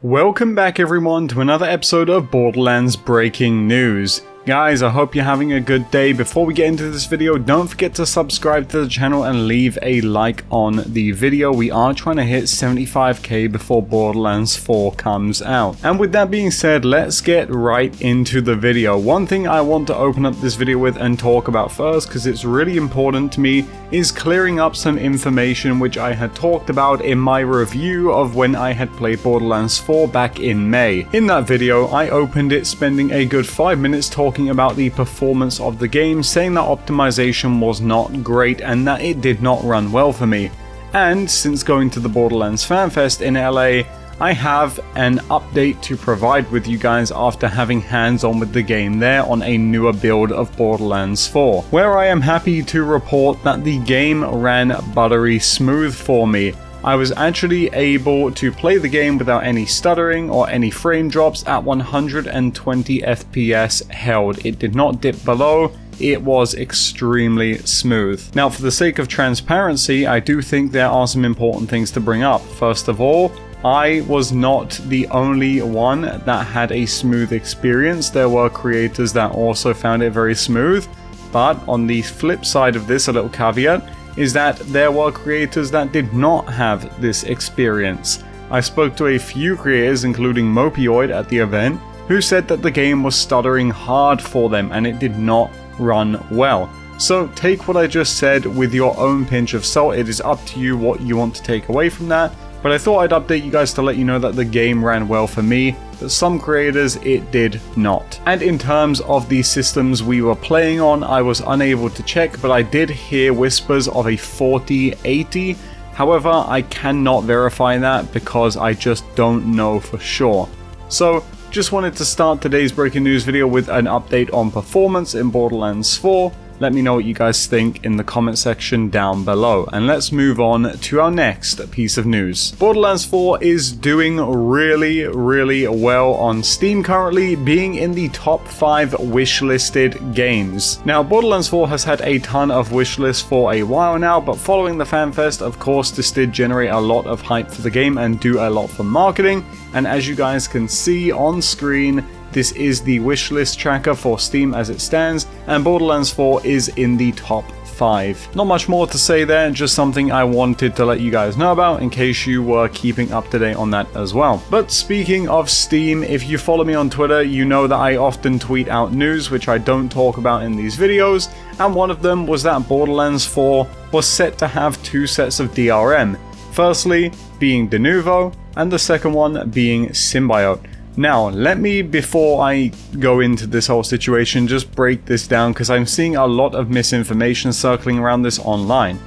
Welcome back everyone to another episode of Borderlands Breaking News. Guys, I hope you're having a good day. Before we get into this video, don't forget to subscribe to the channel and leave a like on the video. We are trying to hit 75k before Borderlands 4 comes out. And with that being said, let's get right into the video. One thing I want to open up this video with and talk about first, because it's really important to me, is clearing up some information which I had talked about in my review of when I had played Borderlands 4 back in May. In that video, I opened it spending a good 5 minutes talking about the performance of the game, saying that optimization was not great and that it did not run well for me. And since going to the Borderlands Fan Fest in LA, I have an update to provide with you guys after having hands-on with the game there on a newer build of Borderlands 4, where I am happy to report that the game ran buttery smooth for me. I was actually able to play the game without any stuttering or any frame drops at 120 FPS held. It did not dip below. It was extremely smooth. Now, for the sake of transparency, I do think there are some important things to bring up. First of all, I was not the only one that had a smooth experience. There were creators that also found it very smooth. But on the flip side of this, a little caveat, is that there were creators that did not have this experience. I spoke to a few creators, including Mopioid at the event, who said that the game was stuttering hard for them and it did not run well. So take what I just said with your own pinch of salt. It is up to you what you want to take away from that. But I thought I'd update you guys to let you know that the game ran well for me, but some creators it did not. And in terms of the systems we were playing on, I was unable to check, but I did hear whispers of a 4080. However, I cannot verify that because I just don't know for sure. So just wanted to start today's breaking news video with an update on performance in Borderlands 4. Let me know what you guys think in the comment section down below. And let's move on to our next piece of news. Borderlands 4 is doing really well on Steam currently, being in the top 5 wishlisted games. Now, Borderlands 4 has had a ton of wishlists for a while now, but following the FanFest, of course, this did generate a lot of hype for the game and do a lot for marketing. And as you guys can see on screen, this is the wishlist tracker for Steam as it stands, and Borderlands 4 is in the top 5. Not much more to say there, just something I wanted to let you guys know about in case you were keeping up to date on that as well. But speaking of Steam, if you follow me on Twitter, you know that I often tweet out news which I don't talk about in these videos, and one of them was that Borderlands 4 was set to have 2 sets of DRM. Firstly, being Denuvo, and the second one being Symbiote. Now, let me, before I go into this whole situation, just break this down because I'm seeing a lot of misinformation circling around this online.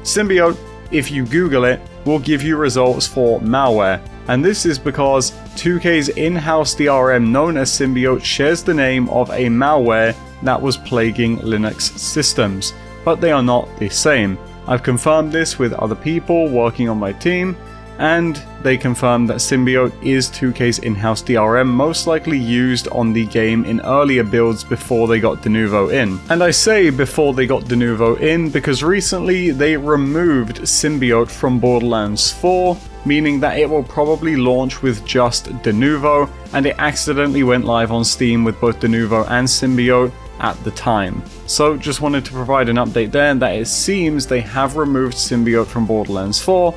Symbiote, if you Google it, will give you results for malware, and this is because 2K's in-house DRM known as Symbiote shares the name of a malware that was plaguing Linux systems, but they are not the same. I've confirmed this with other people working on my team, and they confirmed that Symbiote is 2K's in-house DRM, most likely used on the game in earlier builds before they got Denuvo in. And I say before they got Denuvo in because recently they removed Symbiote from Borderlands 4, meaning that it will probably launch with just Denuvo, and it accidentally went live on Steam with both Denuvo and Symbiote at the time. So just wanted to provide an update there that it seems they have removed Symbiote from Borderlands 4.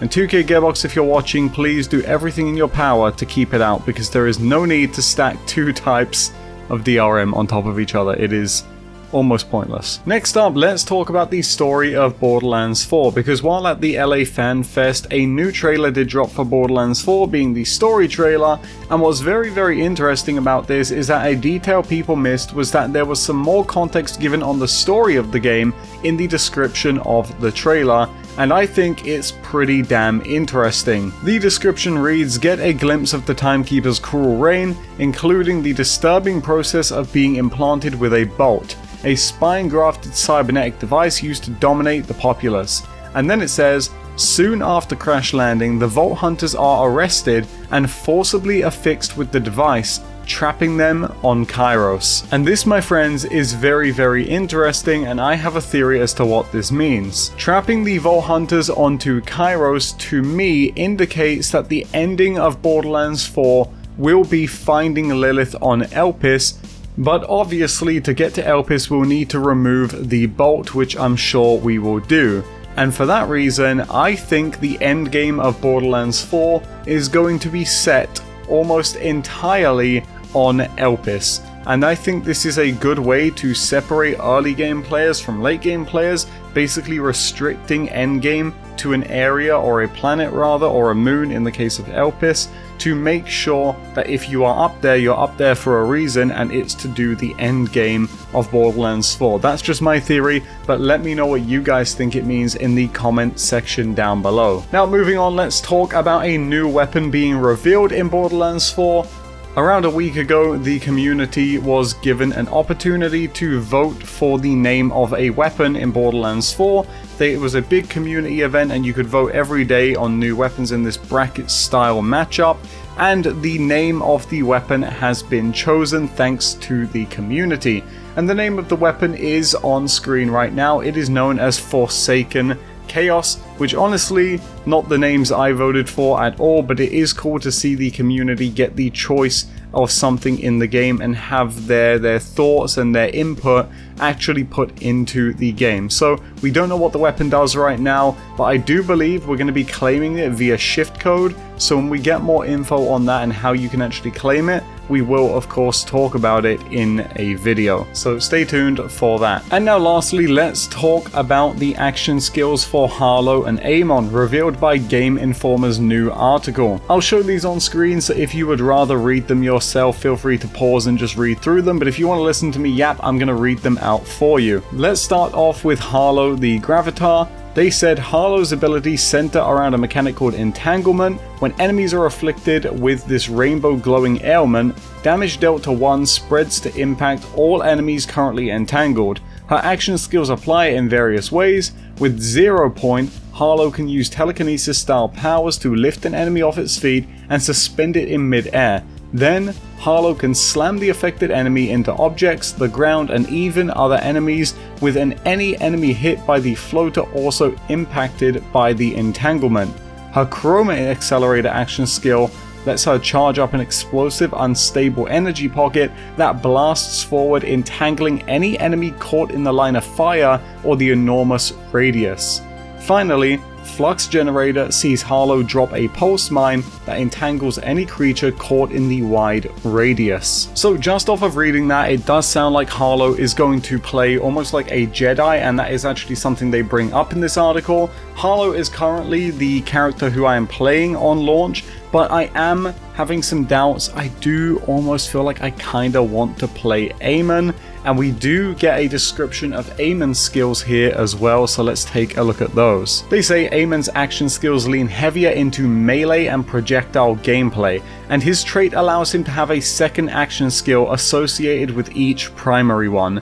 And 2K Gearbox, if you're watching, please do everything in your power to keep it out because there is no need to stack 2 types of DRM on top of each other. It is almost pointless. Next up, let's talk about the story of Borderlands 4, because while at the LA Fan Fest, a new trailer did drop for Borderlands 4, being the story trailer, and what's very interesting about this is that a detail people missed was that there was some more context given on the story of the game in the description of the trailer, and I think it's pretty damn interesting. The description reads, "Get a glimpse of the Timekeeper's cruel reign, including the disturbing process of being implanted with a bolt, a spine-grafted cybernetic device used to dominate the populace." And then it says, "Soon after crash landing, the Vault Hunters are arrested and forcibly affixed with the device, trapping them on Kairos. And this, my friends, is very interesting, and I have a theory as to what this means. Trapping the Vault Hunters onto Kairos, to me, indicates that the ending of Borderlands 4 will be finding Lilith on Elpis, but obviously to get to Elpis we'll need to remove the bolt, which I'm sure we will do. And for that reason, I think the end game of Borderlands 4 is going to be set almost entirely on Elpis. And I think this is a good way to separate early game players from late game players, basically restricting endgame to an area, or a planet rather, or a moon in the case of Elpis, to make sure that if you are up there, you're up there for a reason, and it's to do the end game of Borderlands 4. That's just my theory, but let me know what you guys think it means in the comment section down below. Now moving on, let's talk about a new weapon being revealed in Borderlands 4. Around a week ago, the community was given an opportunity to vote for the name of a weapon in Borderlands 4. It was a big community event, and you could vote every day on new weapons in this bracket style matchup, and the name of the weapon has been chosen thanks to the community. And the name of the weapon is on screen right now. It is known as Forsaken Chaos, which honestly, not the names I voted for at all, but it is cool to see the community get the choice of something in the game and have their thoughts and their input actually put into the game. So we don't know what the weapon does right now, but I do believe we're going to be claiming it via shift code. So when we get more info on that and how you can actually claim it, we will of course talk about it in a video. So stay tuned for that. And now lastly, let's talk about the action skills for Harlow and Amon, revealed by Game Informer's new article. I'll show these on screen, so if you would rather read them yourself, feel free to pause and just read through them, but if you want to listen to me yap, I'm going to read them out for you. Let's start off with Harlow the Gravatar. They said Harlow's abilities center around a mechanic called Entanglement. When enemies are afflicted with this rainbow glowing ailment, damage dealt to 1 spreads to impact all enemies currently entangled. Her action skills apply in various ways. With 0 point, Harlow can use telekinesis style powers to lift an enemy off its feet and suspend it in mid-air. Then, Harlow can slam the affected enemy into objects, the ground, and even other enemies, with any enemy hit by the floater also impacted by the entanglement. Her Chroma Accelerator action skill lets her charge up an explosive unstable energy pocket that blasts forward, entangling any enemy caught in the line of fire or the enormous radius. Finally, Flux Generator sees Harlow drop a pulse mine that entangles any creature caught in the wide radius. So just off of reading that, it does sound like Harlow is going to play almost like a Jedi, and that is actually something they bring up in this article. Harlow is currently the character who I am playing on launch, but I am having some doubts. I do almost feel like I kinda want to play Amon, and we do get a description of Amon's skills here as well, so let's take a look at those. They say Amon's action skills lean heavier into melee and projectile gameplay, and his trait allows him to have a second action skill associated with each primary one.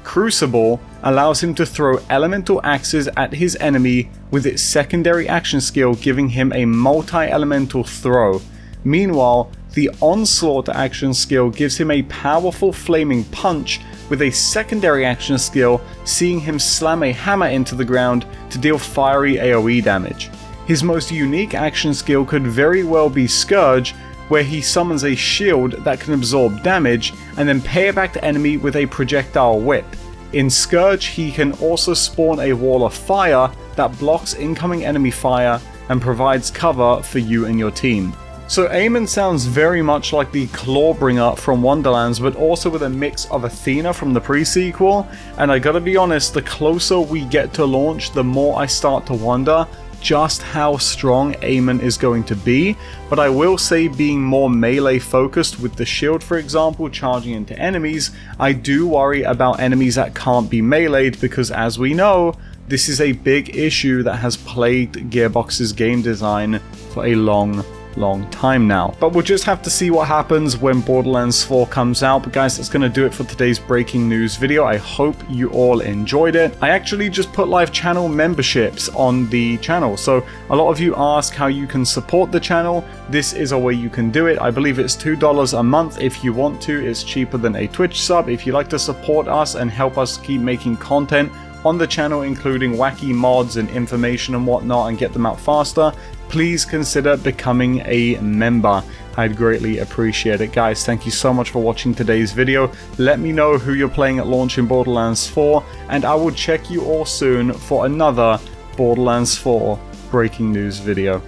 Crucible allows him to throw elemental axes at his enemy, with its secondary action skill giving him a multi-elemental throw. Meanwhile, the Onslaught action skill gives him a powerful flaming punch, with a secondary action skill seeing him slam a hammer into the ground to deal fiery AoE damage. His most unique action skill could very well be Scourge, where he summons a shield that can absorb damage and then pay it back to enemy with a projectile whip. In Scourge, he can also spawn a wall of fire that blocks incoming enemy fire and provides cover for you and your team. So Amon sounds very much like the Clawbringer from Wonderlands, but also with a mix of Athena from the pre-sequel, and I gotta be honest, the closer we get to launch, the more I start to wonder just how strong Amon is going to be. But I will say, being more melee focused with the shield, for example, charging into enemies, I do worry about enemies that can't be meleeed, because as we know, this is a big issue that has plagued Gearbox's game design for a long long time now. But we'll just have to see what happens when Borderlands 4 comes out. But guys, that's going to do it for today's breaking news video. I hope you all enjoyed it. I actually just put live channel memberships on the channel, so a lot of you ask how you can support the channel. This is a way you can do it. I believe it's $2 a month if you want to. It's cheaper than a Twitch sub. If you'd like to support us and help us keep making content on the channel, including wacky mods and information and whatnot, and get them out faster, please consider becoming a member. I'd greatly appreciate it. Guys, thank you so much for watching today's video. Let me know who you're playing at launch in Borderlands 4, and I will check you all soon for another Borderlands 4 breaking news video.